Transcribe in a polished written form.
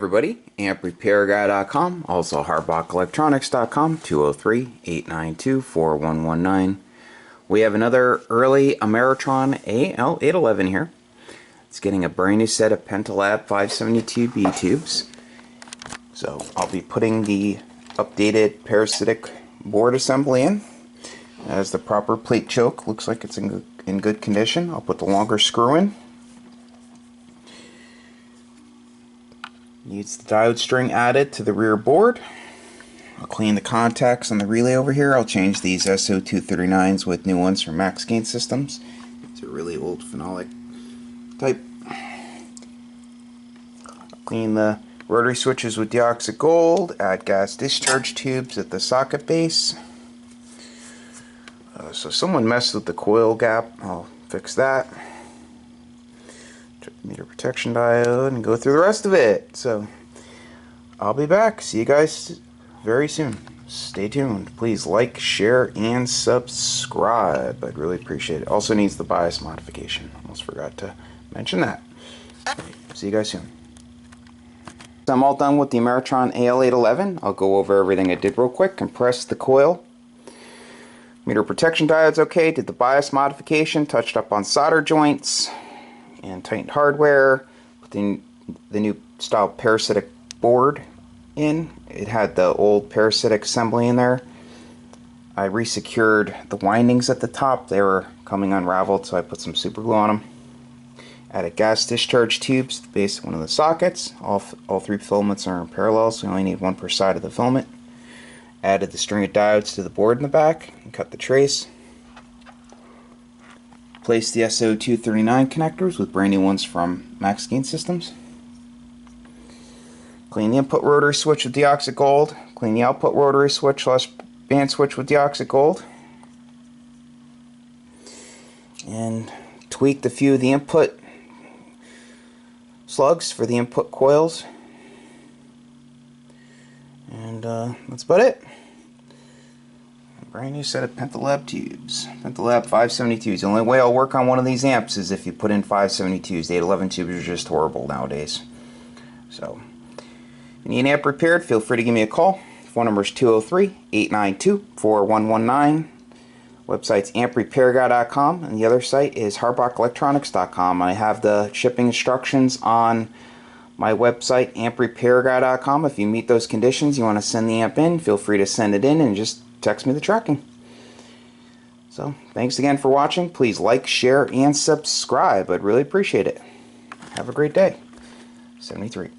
Everybody, amprepairguy.com, also hardbackelectronics.com, 203-892-4119. We have another early Ameritron Al811 here. It's getting a brand new set of Pentalab 572B tubes. So I'll be putting the updated parasitic board assembly in. It has the proper plate choke, looks like it's in good condition. I'll put the longer screw in. Needs the diode string added to the rear board. I'll clean the contacts on the relay over here. I'll change these So-239s with new ones from Max Gain Systems. It's a really old phenolic type. I'll clean the rotary switches with deoxit gold. Add gas discharge tubes at the socket base. So someone messed with the coil gap. I'll fix that. Meter protection diode and go through the rest of it. So I'll be back. See you guys very soon. Stay tuned. Please like, share, and subscribe. I'd really appreciate it. Also needs the bias modification. Almost forgot to mention that. See you guys soon. So I'm all done with the Ameritron Al811. I'll go over everything I did real quick. Compress the coil. Meter protection diode's okay. Did the bias modification. Touched up on solder joints and tightened hardware. Put the new style parasitic board in. It had the old parasitic assembly in there. I resecured the windings at the top. They were coming unraveled, so I put some super glue on them. Added gas discharge tubes to the base of one of the sockets. All three filaments are in parallel, so you only need one per side of the filament. Added the string of diodes to the board in the back and cut the trace. Place the So-239 connectors with brand new ones from Max Gain Systems. Clean the input rotary switch with deoxit gold. Clean the output rotary switch / band switch with deoxit gold. And tweaked a few of the input slugs for the input coils. And that's about it. Brand new set of Pentalab tubes. Pentalab 572s. The only way I'll work on one of these amps is if you put in 572s. The 811 tubes are just horrible nowadays. So, if you need an amp repaired, feel free to give me a call. Phone number is 203-892-4119. Website's amprepairguy.com, and the other site is hardbackelectronics.com. I have the shipping instructions on my website, amprepairguy.com. If you meet those conditions, you want to send the amp in, feel free to send it in and just text me the tracking. So, thanks again for watching. Please like, share, and subscribe. I'd really appreciate it. Have a great day. 73.